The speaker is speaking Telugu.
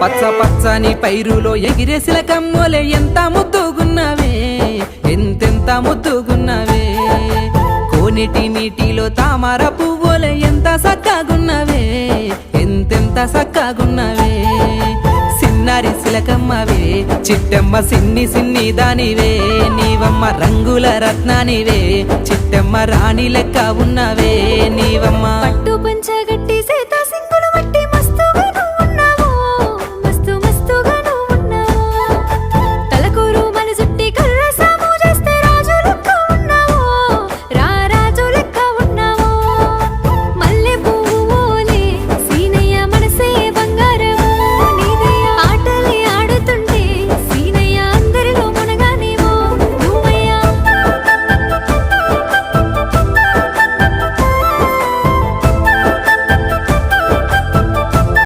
పచ్చ పచ్చని పైరులో ఎగిరే సిలకమ్మోలే ఎంత ముద్దుగున్నవే ఎంతెంత ముద్దుగున్నవే కోనేటి నీటిలో తామర పువ్వులే ఎంత సక్కగున్నవే ఎంతెంత సక్కగున్నవే సిన్నారి సిలకమ్మవే చిట్టెమ్మ సిన్ని సిన్ని దానివే నీవమ్మ రంగుల రత్నానివే చిట్టెమ్మ రాణి లెక్క ఉన్నవే నీవమ్మ పట్టు పంచగట్టి